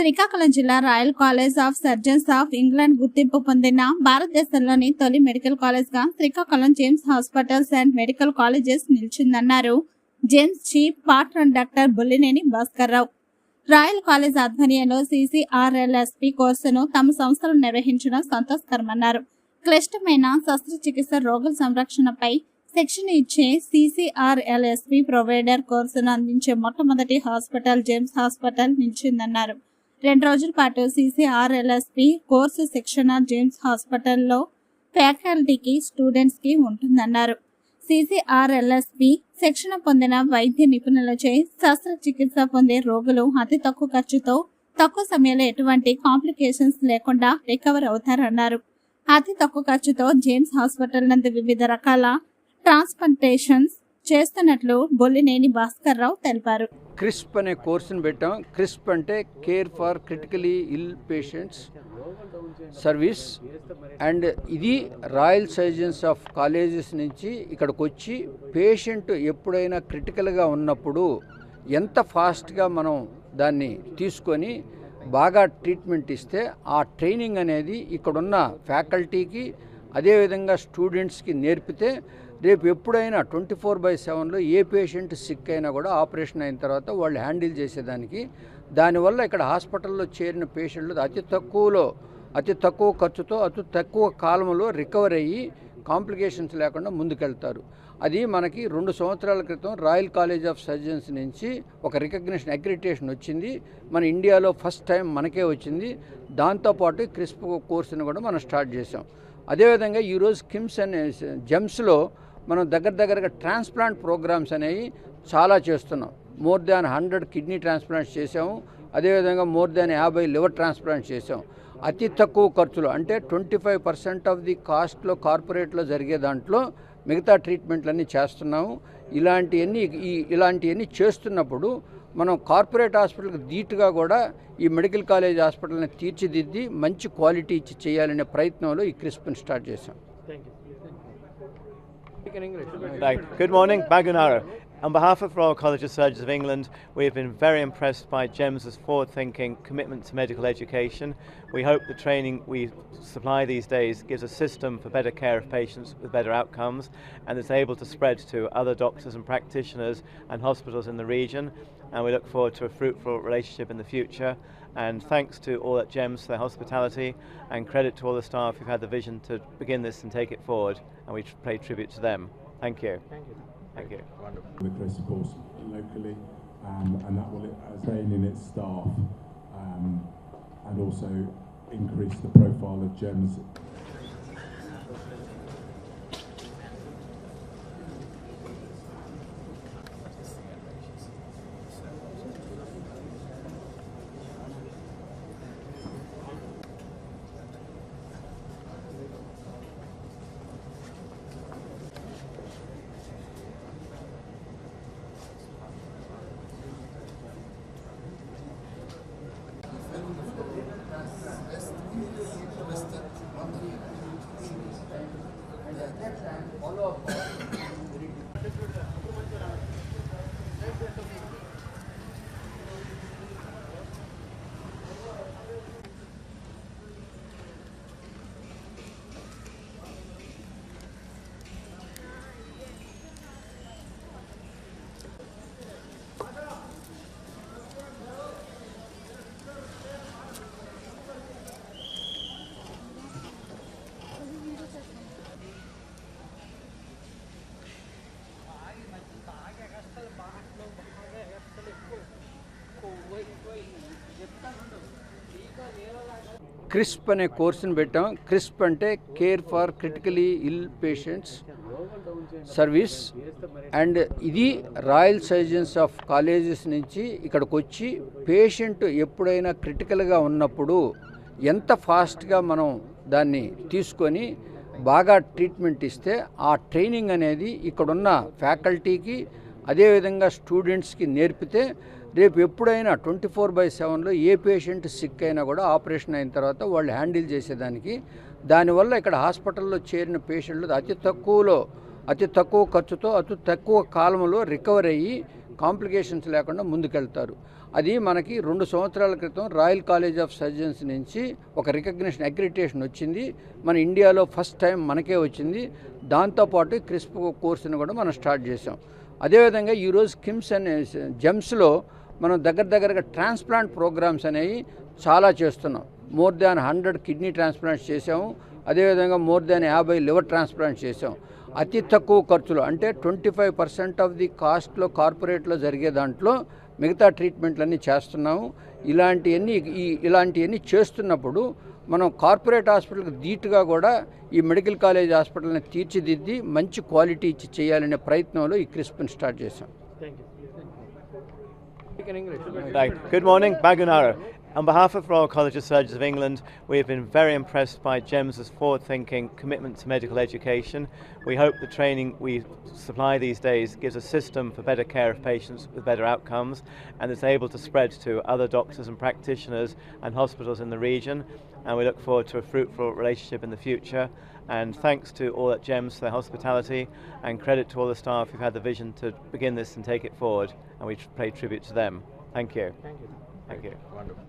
శ్రీకాకుళం జిల్లా Royal College of Surgeons of England గుర్తింపు పొందిన భారతదేశంలోని తొలి మెడికల్ కాలేజ్ గా Srikakulam James hospitals and medical colleges నిలిచిందన్నారు James chief patron doctor Bullineni Bhaskar Rao. Royal College ఆధ్వర్యంలో CCRLSP కోర్సును తమ సంస్థలు నిర్వహించడం సంతోషకరమన్నారు. క్లిష్టమైన శస్త్రచికిత్స రోగుల సంరక్షణపై శిక్షణ ఇచ్చే CCRLSP ప్రొవైడర్ కోర్సును అందించే మొట్టమొదటి హాస్పిటల్ జేమ్స్ హాస్పిటల్ నిలిచిందన్నారు. 2 రోజుల పాటు CCRLSP కోర్సు శిక్షణ జేమ్స్ హాస్పిటల్లో ఫ్యాకల్టీకి స్టూడెంట్స్ కి ఉంటుందన్నారు. CCRLSP శిక్షణ పొందిన వైద్య నిపుణులచే శస్త్రచికిత్స పొందే రోగులు అతి తక్కువ ఖర్చుతో తక్కువ సమయంలో ఎటువంటి కాంప్లికేషన్స్ లేకుండా రికవర్ అవుతారన్నారు. అతి తక్కువ ఖర్చుతో జేమ్స్ హాస్పిటల్ నందు వివిధ రకాల ట్రాన్స్ప్లాంటేషన్స్ చేస్తున్నట్లు బొల్లినేని భాస్కర్ రావు తెలిపారు. క్రిస్ప్ అనే కోర్సును పెట్టాం. క్రిస్ప్ అంటే care for critically ill patients service. And ఇది రాయల్ సర్జన్స్ ఆఫ్ కాలేజెస్ నుంచి ఇక్కడికి వచ్చి పేషెంట్ ఎప్పుడైనా క్రిటికల్గా ఉన్నప్పుడు ఎంత ఫాస్ట్గా మనం దాన్ని తీసుకొని బాగా ట్రీట్మెంట్ ఇస్తే ఆ ట్రైనింగ్ అనేది ఇక్కడున్న ఫ్యాకల్టీకి అదేవిధంగా స్టూడెంట్స్కి నేర్పితే రేపు ఎప్పుడైనా 24/7లో ఏ పేషెంట్ సిక్ అయినా కూడా ఆపరేషన్ అయిన తర్వాత వాళ్ళు హ్యాండిల్ చేసేదానికి, దానివల్ల ఇక్కడ హాస్పిటల్లో చేరిన పేషెంట్లు అతి తక్కువ ఖర్చుతో అతి తక్కువ కాలంలో రికవర్ అయ్యి కాంప్లికేషన్స్ లేకుండా ముందుకెళ్తారు. అది మనకి 2 సంవత్సరాల క్రితం రాయల్ కాలేజ్ ఆఫ్ సర్జన్స్ నుంచి ఒక రికగ్నిషన్ అక్రిడిటేషన్ వచ్చింది. మన ఇండియాలో ఫస్ట్ టైం మనకే వచ్చింది. దాంతోపాటు క్రిస్ప్ కోర్సును కూడా మనం స్టార్ట్ చేసాం. అదేవిధంగా ఈరోజు కిమ్స్ అనే జెమ్స్లో మనం దగ్గరగా ట్రాన్స్ప్లాంట్ ప్రోగ్రామ్స్ అనేవి చాలా చేస్తున్నాం. మోర్ దాన్ 100 కిడ్నీ ట్రాన్స్ప్లాంట్స్ చేసాము. అదేవిధంగా మోర్ దాన్ 50 లివర్ ట్రాన్స్ప్లాంట్ చేసాం. అతి తక్కువ ఖర్చులో అంటే 25% ఆఫ్ ది కాస్ట్లో కార్పొరేట్లో జరిగే దాంట్లో మిగతా ట్రీట్మెంట్లన్నీ చేస్తున్నాము. ఇలాంటివన్నీ చేస్తున్నప్పుడు మనం కార్పొరేట్ హాస్పిటల్కి ధీటుగా కూడా ఈ మెడికల్ కాలేజ్ హాస్పిటల్ని తీర్చిదిద్ది మంచి క్వాలిటీ ఇచ్చి చేయాలనే ప్రయత్నంలో ఈ క్రిస్ప్ని స్టార్ట్ చేశాం. Good morning, Bagunaro. On behalf of Royal College of Surgeons of England, we have been very impressed by GEMS's forward-thinking commitment to medical education. We hope the training we supply these days gives a system for better care of patients with better outcomes and is able to spread to other doctors and practitioners and hospitals in the region. And we look forward to a fruitful relationship in the future. And thanks to all at GEMS for their hospitality, and credit to all the staff who've had the vision to begin this and take it forward, and we pay tribute to them. Thank you. Thank you. Wonderful. The CRISP course locally, and that will train in its staff and also increase the profile of GEMS. CRISP అనే కోర్సును పెట్టాం. CRISP అంటే care for critically ill patients service. And ఇది royal surgeons of colleges నుంచి ఇక్కడికి వచ్చి patient ఎప్పుడైనా క్రిటికల్గా ఉన్నప్పుడు ఎంత ఫాస్ట్గా మనం దాన్ని తీసుకొని బాగా ట్రీట్మెంట్ ఇస్తే ఆ ట్రైనింగ్ అనేది ఇక్కడున్న ఫ్యాకల్టీకి అదేవిధంగా స్టూడెంట్స్కి నేర్పితే రేపు ఎప్పుడైనా 24/7లో ఏ పేషెంట్ సిక్ అయినా కూడా ఆపరేషన్ అయిన తర్వాత వాళ్ళు హ్యాండిల్ చేసేదానికి, దానివల్ల ఇక్కడ హాస్పిటల్లో చేరిన పేషెంట్లు అతి తక్కువ ఖర్చుతో అతి తక్కువ కాలంలో రికవర్ అయ్యి కాంప్లికేషన్స్ లేకుండా ముందుకెళ్తారు. అది మనకి 2 సంవత్సరాల క్రితం రాయల్ కాలేజ్ ఆఫ్ సర్జన్స్ నుంచి ఒక రికగ్నిషన్ అక్రిడిటేషన్ వచ్చింది. మన ఇండియాలో ఫస్ట్ టైం మనకే వచ్చింది. దాంతోపాటు క్రిస్ప్ కోర్సుని కూడా మనం స్టార్ట్ చేసాం. అదేవిధంగా ఈరోజు కిమ్స్ అనే జెమ్స్లో మనం దగ్గరగా ట్రాన్స్ప్లాంట్ ప్రోగ్రామ్స్ అనేవి చాలా చేస్తున్నాం. మోర్ దాన్ 100 కిడ్నీ ట్రాన్స్ప్లాంట్స్ చేసాము. అదేవిధంగా మోర్ దాన్ 50 లివర్ ట్రాన్స్ప్లాంట్స్ చేసాం. అతి తక్కువ ఖర్చులో అంటే 25% ఆఫ్ ది కాస్ట్లో కార్పొరేట్లో జరిగే దాంట్లో మిగతా ట్రీట్మెంట్లన్నీ చేస్తున్నాము. ఇలాంటివన్నీ చేస్తున్నప్పుడు మనం కార్పొరేట్ హాస్పిటల్కి ధీటుగా కూడా ఈ మెడికల్ కాలేజ్ హాస్పిటల్ని తీర్చిదిద్ది మంచి క్వాలిటీ ఇచ్చి చేయాలనే ప్రయత్నంలో ఈ క్రిస్ప్ని స్టార్ట్ చేశాం. Right. Good morning, Bagunara. On behalf of Royal College of Surgeons of England, we have been very impressed by GEMS's forward-thinking commitment to medical education. We hope the training we supply these days gives a system for better care of patients with better outcomes and is able to spread to other doctors and practitioners and hospitals in the region. And we look forward to a fruitful relationship in the future. And thanks to all at GEMS for their hospitality, and credit to all the staff who've had the vision to begin this and take it forward. And we pay tribute to them. Thank you. Thank you. Thank you. Wonderful.